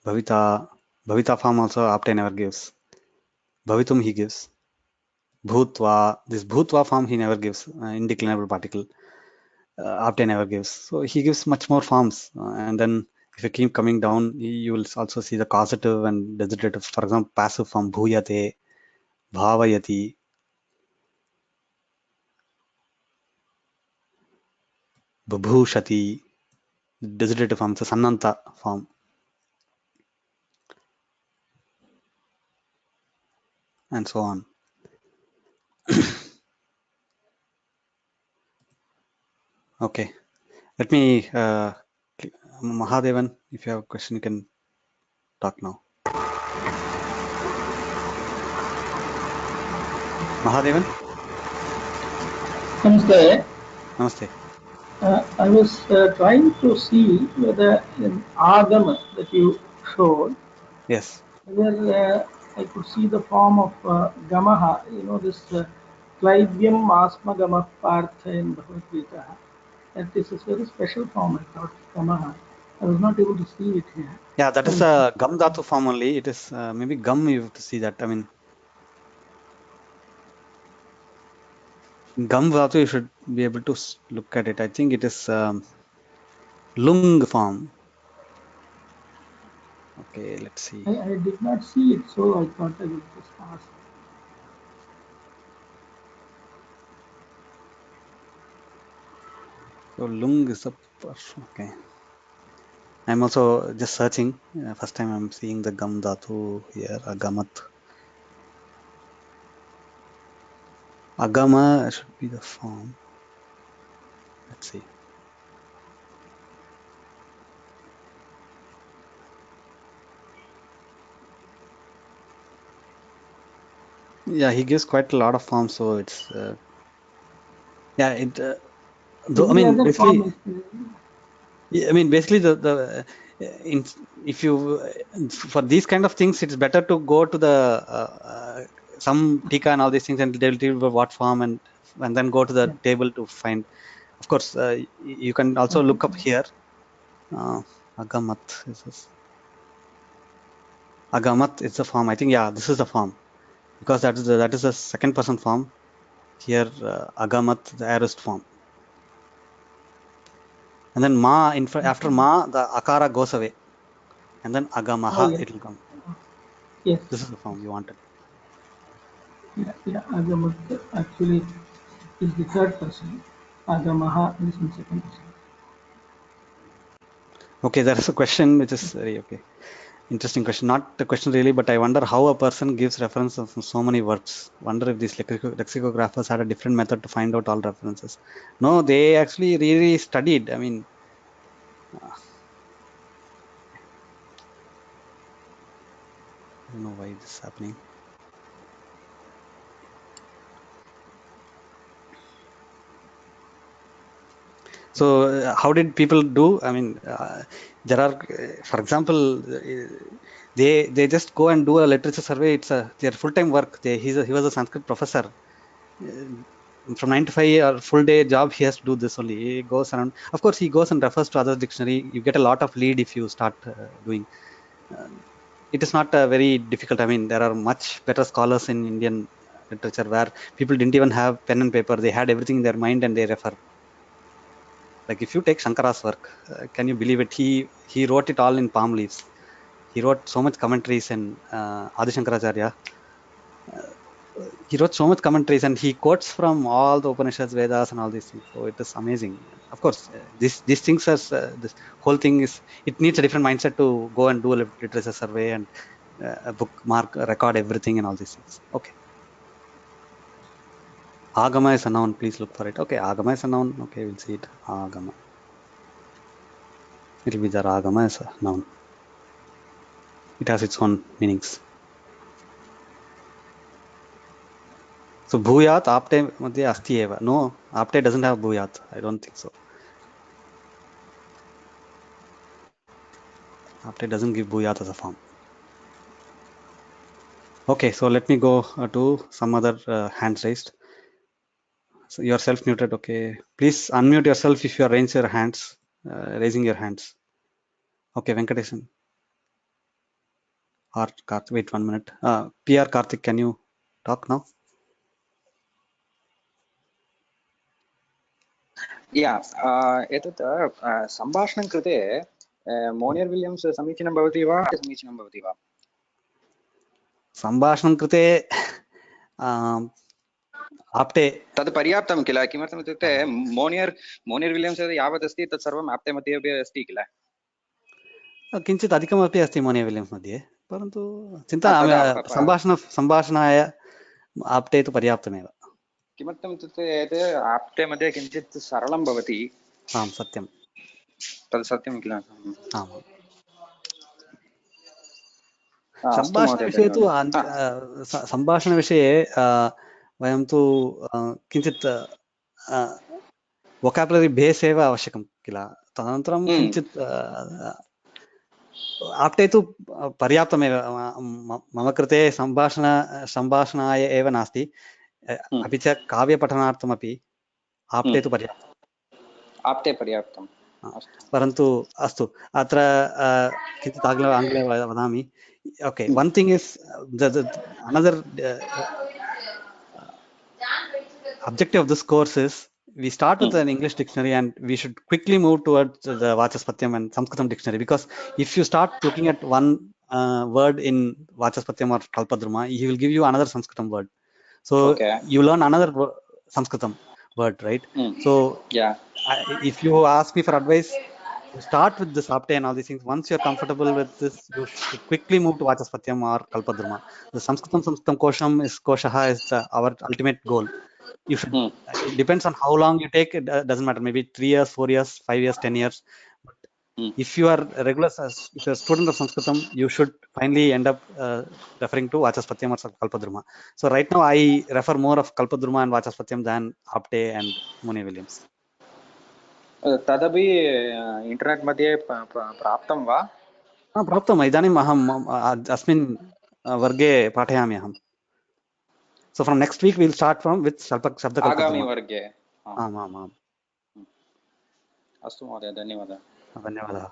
Bhavita form also Apte never gives. Bhavitum he gives. Bhutva, this Bhutva form he never gives, indeclinable particle. Apte never gives. So he gives much more forms. And then If you keep coming down, you will also see the causative and designative. For example, passive form bhuyate, bhavayati, bubhushati, designative form, it's a sannanta form, and so on. Okay, let me, Mahadevan, if you have a question, you can talk now. Mahadevan? Namaste. Namaste. I was trying to see whether in Agama that you showed, Yes. whether I could see the form of Gamaha, this Klaivyam Asma Gamah Partha in Bhagavad Gita. That is a very special form, I thought, Gamaha. I was not able to see it here. Yeah, that is a gam dhatu form only. It is maybe gum, you have to see that. I mean, gum dhatu, you should be able to look at it. I think it is lung form. Okay, let's see. I did not see it, so I thought I would just ask. So lung is a okay. I'm also just searching. First time I'm seeing the gam dhatu here. Agamat. Agama should be the form. Let's see. Yeah, he gives quite a lot of forms, so it's yeah. It. Though, I Every mean, other basically. form is. Yeah, I mean, basically, in, if you for these kind of things, it's better to go to the some tika and all these things, and they'll tell you what form, and then go to the Yeah. table to find. Of course, you can also Okay. look up here. Uh, Agamat is this. Agamat is the form. I think this is the form because that is the second person form here. Agamat, the aorist form, and then ma after ma the akara goes away, and then Oh, agamaha yes. it will come. Yes. This is the form you wanted. Yeah, Agamat actually is the third person. Agamaha is in second person. Okay, there is a question which is very interesting question. Not the question really, but I wonder how a person gives reference of so many verbs. Wonder if these lexicographers had a different method to find out all references. No, they actually really studied. I mean, I don't know why this is happening. So, how did people do? I mean, there are, for example, they just go and do a literature survey. It's their full time work. He was a Sanskrit professor. From 9 to 5 or full day job, he has to do this only. He goes around. Of course, he goes and refers to other dictionary. You get a lot of lead if you start doing. Uh, it is not very difficult. I mean, there are much better scholars in Indian literature where people didn't even have pen and paper. They had everything in their mind and they refer. Like if you take Shankara's work, can you believe it? He wrote it all in palm leaves. He wrote so much commentaries in Adi Shankaracharya. He wrote so much commentaries and he quotes from all the Upanishads, Vedas, and all these things. So it is amazing. Of course, these things as this whole thing is it needs a different mindset to go and do a literature survey and a bookmark, record everything and all these things. Okay. Agama is a noun. Please look for it. Okay, Agama is a noun. Okay, we'll see it. Agama. It will be there. Agama is a noun. It has its own meanings. So bhuyat apte madhye asti eva. No, apte doesn't have bhuyat. I don't think so. Apte doesn't give bhuyat as a form. Okay, so let me go to some other hands raised. So you are self muted. Okay, please unmute yourself if you are raising your hands. Raising your hands. Okay, Venkatesan or Karthik. Wait 1 minute. PR Karthik, can you talk now? एतत् सम्भाषणं कृते Monier Williams samichinam bhavati va samichinam bhavati va? सम्भाषणं कृते आप्टे तद् पर्याप्तं किल? किमर्थम् इत्युक्ते Monier Williams यद् यावत् अस्ति तत् सर्वम् आप्ते मध्ये अपि अस्ति किल? किञ्चित् अधिकमपि अस्ति मोनियर् विलियम्स् मध्ये, परन्तु चिन्ता सम्भाषणाय आप्टे तु पर्याप्तमेव। किमर्थम् इत्युक्ते यत् आप्ते मध्ये किञ्चित् सरलं भवति। आम् सत्यं, तद् सत्यं किल? आम्। अस्तु महोदय, सम्भाषणविषये तु धन्यवादः। सम्भाषणविषये वयं तु किञ्चित् वोकाबुलरि बेस् एव आवश्यकं किल, तदनन्तरं किञ्चित् आप्टे तु पर्याप्तमेव। मम कृते सम्भाषणाय एव नास्ति, अपि च काव्यपठनार्थमपि आप्टे तु पर्याप्तम्। आप्ते पर्याप्तम्। परन्तु अस्तु, अत्र किञ्चित् आङ्ग्ले वदामि। Okay, one thing is another objective of this course is we start with an English dictionary and we should quickly move towards the Vachaspatyam and Sanskritam dictionary, because if you start looking at one word in Vachaspatyam or Kalpadruma, he will give you another Sanskritam word. So you learn another Sanskritam word, right? So if you ask me for advice, you start with this apte and all these things. Once you're comfortable with this, you should quickly move to Vachaspatyam or Kalpadruma. The Sanskritam Kosham is Koshaha is our ultimate goal. You should, it depends on how long you take, it doesn't matter, maybe 3 years, 4 years, 5 years, 10 years. But if you are a regular, if you're a student of Sanskritam, you should finally end up referring to Vachaspatyam or Kalpadruma. So right now I refer more of Kalpadruma and Vachaspatyam than Apte and Monier Williams. तदपि इंटरनेट् मध्ये प्राप्तं वा? प्राप्तम्, इदानीम् अहम् अस्मिन् वर्गे पाठयामि अहम्. So from next week we'll start with Shabdakalpadruma. आगामि वर्गे. आम् आम् आम्। अस्तु महोदय, धन्यवादः। धन्यवादः।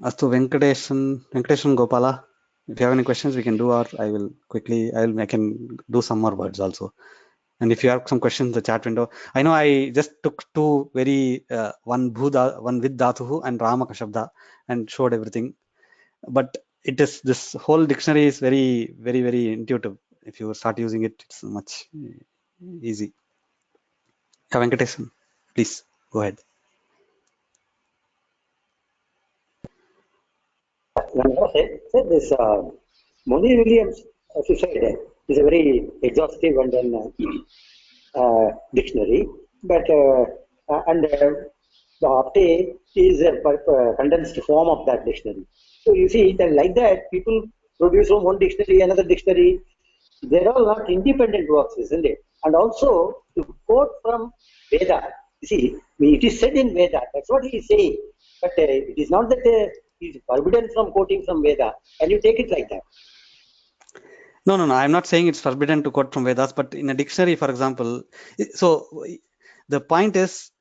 अस्तु, Venkateshan Gopala, if you have any questions we can do, or I can do some more words also. And if you have some questions in the chat window, I know I just took two very one with dhatuhu and ramaka shabda and showed everything, but this whole dictionary is very very very intuitive. If you start using it, it's much easy. Venkateshan, please go ahead. Said this Monier Williams, as you said, is a very exhaustive and then dictionary, but the apte is a condensed form of that dictionary. So you see that like that, people produce from one dictionary, another dictionary. They're all not independent works, isn't it? And also to quote from Veda. You see, it is said in Veda. That's what he is saying. But it is not that he is forbidden from quoting from Veda. Can you take it like that? No, I'm not saying it's forbidden to quote from Vedas, but in a dictionary, for example, so the point is,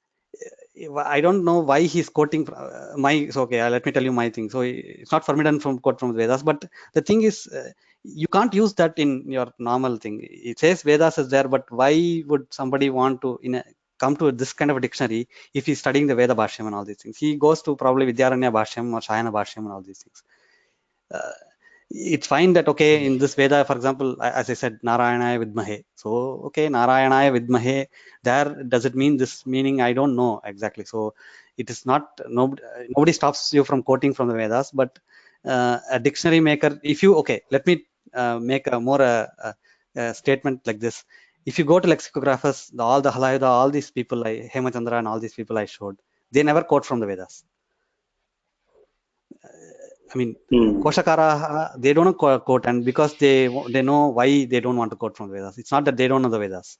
I don't know why he's quoting so okay, let me tell you my thing. So it's not forbidden from quote from Vedas, but the thing is, you can't use that in your normal thing. It says Vedas is there, but why would somebody want to come to this kind of a dictionary if he's studying the Veda Bhashyam and all these things? He goes to probably Vidyaranya Bhashyam or Shayana Bhashyam and all these things. It's fine that, okay, in this Veda, for example, as I said, Narayanaya Vidmahe. So, okay, Narayanaya Vidmahe, there, does it mean this meaning? I don't know exactly. So, it is not, nobody stops you from quoting from the Vedas, but a dictionary maker, if you, okay, let me make a more statement like this. If you go to lexicographers, all the Halayuda, all these people, like Hemachandra and all these people I showed, they never quote from the Vedas. I mean, Koshakara, they don't quote, and because they know why they don't want to quote from Vedas. It's not that they don't know the Vedas.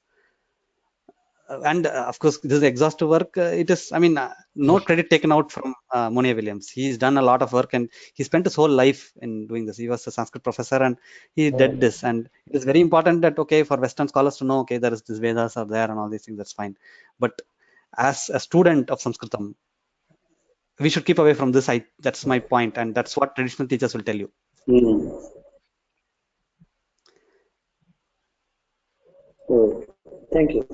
And of course, this is exhaustive work. It is, I mean, no credit taken out from Monier Williams. He's done a lot of work, and he spent his whole life in doing this. He was a Sanskrit professor, and he did this. And it is very important that, okay, for Western scholars to know, okay, there is this Vedas are there and all these things. That's fine. But as a student of Sanskritam, we should keep away from this. That's my point, and that's what traditional teachers will tell you. Thank you.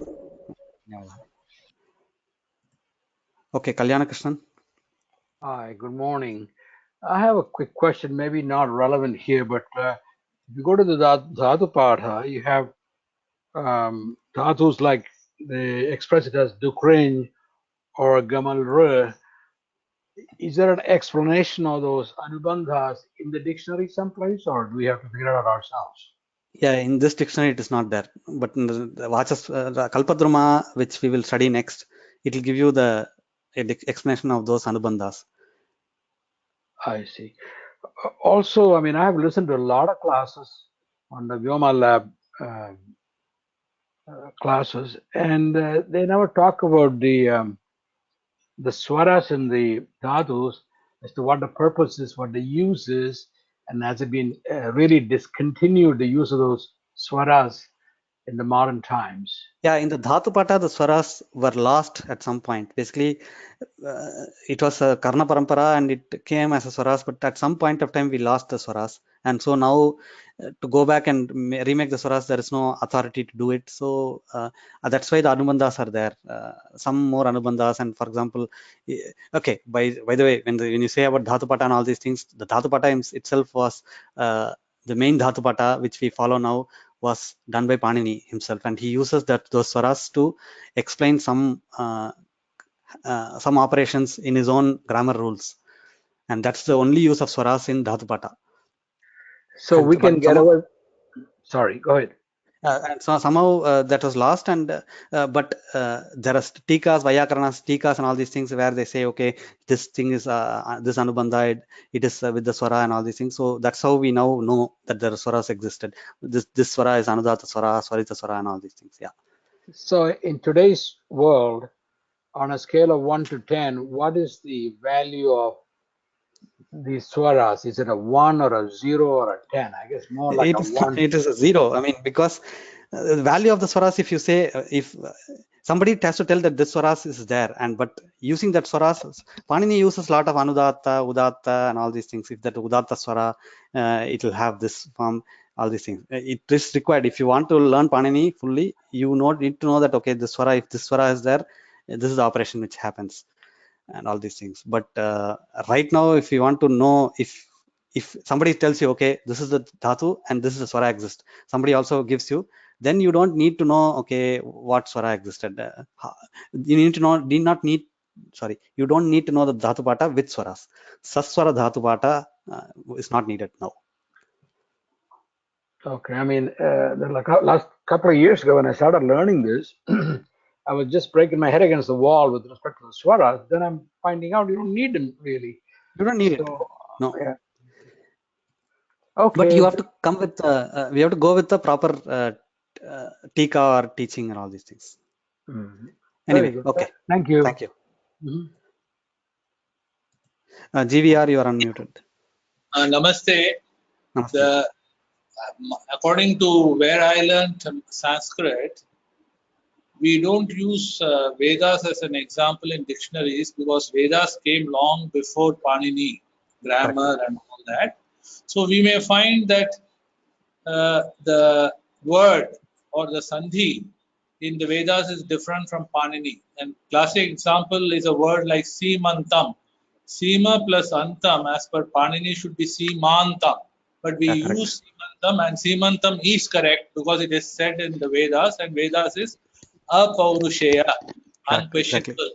Okay, Kalyana Krishnan. Hi, good morning. I have a quick question, maybe not relevant here, but if you go to the Dhatu Patha, you have dhatus like they express it as Dukrin or Gamal. Is there an explanation of those Anubandhas in the dictionary someplace, or do we have to figure it out ourselves? Yeah, in this dictionary it is not there, but in the the Kalpadruma, which we will study next, it will give you the explanation of those Anubandhas. I see. Also, I mean, I have listened to a lot of classes on the Vyoma Lab classes, and they never talk about the swaras and the dhatus as to what the purpose is, what the use is, and has it been really discontinued the use of those swaras in the modern times? Yeah, in the Dhatu Pata, the swaras were lost at some point. Basically, it was a Karna Parampara and it came as a swaras, but at some point of time we lost the swaras. And so now to go back and remake the swaras, there is no authority to do it. So that's why the Anubandhas are there. Some more Anubandhas, and for example, okay, by the way, when you say about Dhatu Pata and all these things, the Dhatu Pata itself was the main Dhatu Pata, which we follow now, was done by Panini himself, and he uses those swaras to explain some operations in his own grammar rules, and that's the only use of swaras in Dhatupata. So And we can get away. Sorry, go ahead. And so somehow that was lost, and but there are tikas, Vyakaranas, tikas, and all these things where they say, okay, this thing is this Anubandha, it is with the swara and all these things. So that's how we now know that the swaras existed. This swara is Anudata swara, Swarita swara, and all these things. Yeah. So in today's world, on a scale of 1 to 10, what is the value of these swaras? Is it a 1 or a 0 or a 10? I guess more like a 1. It is a 0. I mean, because the value of the swaras, if you say, if somebody has to tell that this swaras is there, and but using that swaras, Panini uses a lot of Anudatta, Udatta, and all these things. If that Udatta swara, it will have this form, all these things. It is required. If you want to learn Panini fully, you need to know that, okay, this swara, if this swara is there, this is the operation which happens, and all these things. But right now, if you want to know, if somebody tells you, okay, this is the dhatu and this is the swara exist, somebody also gives you, then you don't need to know, okay, what swara existed. You need to know, you don't need to know the dhatu pata with swaras. Saswara dhatu pata is not needed now. Okay, I mean, like last couple of years ago when I started learning this, I was just breaking my head against the wall with respect to the swaras. Then I'm finding out you don't need them really. You don't need it. No. Yeah. Okay. But you have to come with, we have to go with the proper tika or teaching and all these things. Anyway, okay. Thank you. Thank you. GVR, you are unmuted. Namaste. Namaste. According to where I learned Sanskrit, we don't use Vedas as an example in dictionaries because Vedas came long before Panini, grammar and all that. So we may find that the word or the sandhi in the Vedas is different from Panini. And classic example is a word like Simantam. Sima plus Antam as per Panini should be Simantam. But we use Simantam, and Simantam is correct because it is said in the Vedas, and Vedas is apaurushaya, unquestionable.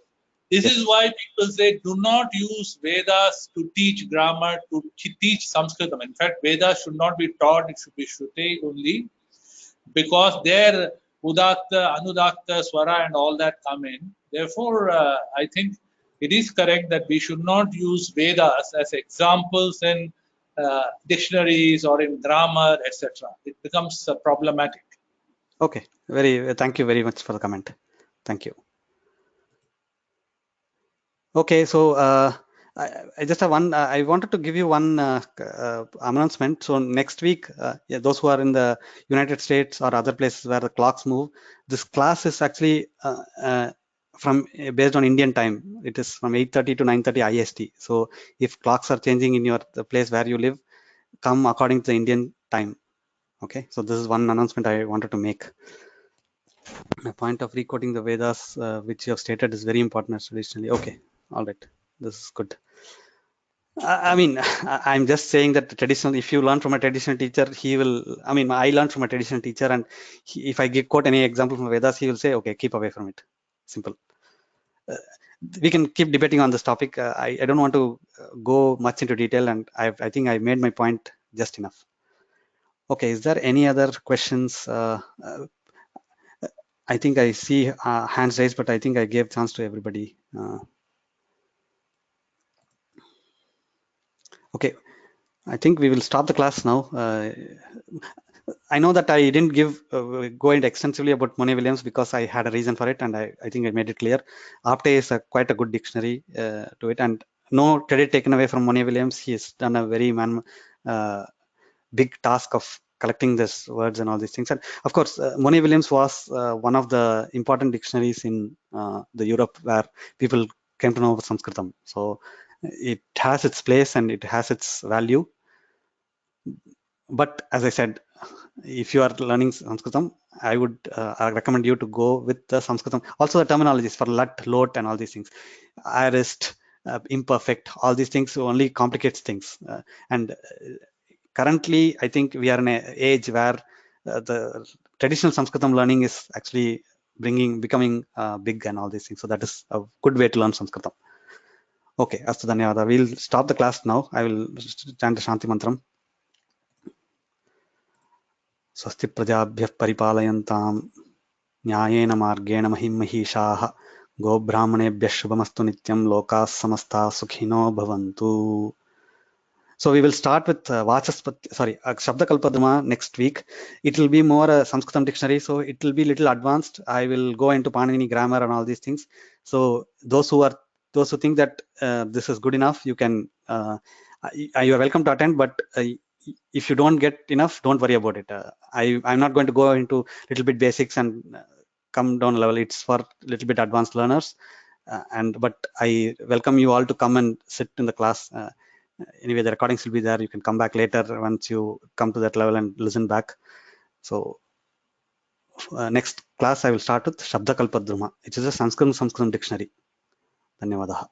This is why people say do not use Vedas to teach grammar, to teach Sanskritam. In fact, Vedas should not be taught, it should be Shruti only, because there Udatta, Anudatta, Swara and all that come in. Therefore, I think it is correct that we should not use Vedas as examples in dictionaries or in grammar, etc. It becomes problematic. Okay, thank you very much for the comment. Thank you. Okay, so I just have one. I wanted to give you one announcement. So next week, those who are in the United States or other places where the clocks move, this class is actually from based on Indian time. It is from 8:30 to 9:30 IST. So if clocks are changing in the place where you live, come according to the Indian time. Okay, so this is one announcement I wanted to make. The point of recoding the Vedas, which you have stated, is very important traditionally. Okay, All right, this is good. I mean, I'm just saying that traditional, if you learn from a traditional teacher, he will, I mean, I learned from a traditional teacher, and if I quote any example from Vedas, he will say, okay, keep away from it. Simple. We can keep debating on this topic. I don't want to go much into detail, and I think I made my point just enough. Okay, is there any other questions? I think I see hands raised, but I think I gave chance to everybody. Okay, I think we will stop the class now. I know that I didn't go into extensively about Monier Williams because I had a reason for it, and I think I made it clear. Apte is quite a good dictionary to it, and no credit taken away from Monier Williams. He has done a very big task of collecting these words and all these things. And of course, Monier Williams was one of the important dictionaries in the Europe where people came to know Sanskritam. So it has its place and it has its value. But as I said, if you are learning Sanskritam, I would recommend you to go with the Sanskritam. Also the terminologies for lut, lot and all these things. Aorist, imperfect, all these things only complicates things. And currently, I think we are in an age where the traditional Sanskritam learning is actually becoming big and all these things. So that is a good way to learn Sanskritam. Okay, astu dhanyawada. We'll stop the class now. I will chant the Shanti Mantram. स्वस्ति प्रजाभ्यः परिपालयन्तां न्यायेन मार्गेण महिमहीषाः गोब्राह्मणेभ्यः शुभमस्तु नित्यं लोकाः समस्ताः सुखिनो भवन्तु. So we will start with Shabda Kalpadharma next week. It will be more a Sanskritam dictionary, so it will be little advanced. I will go into Panini grammar and all these things. So those who think that this is good enough, you can you are welcome to attend. But if you don't get enough, don't worry about it. I'm not going to go into little bit basics and come down level. It's for little bit advanced learners. But I welcome you all to come and sit in the class. Anyway, the recordings will be there. You can come back later once you come to that level and listen back. So next class I will start with Shabda Kalpadharma, which is a Sanskritam dictionary. Dhanyawadaha.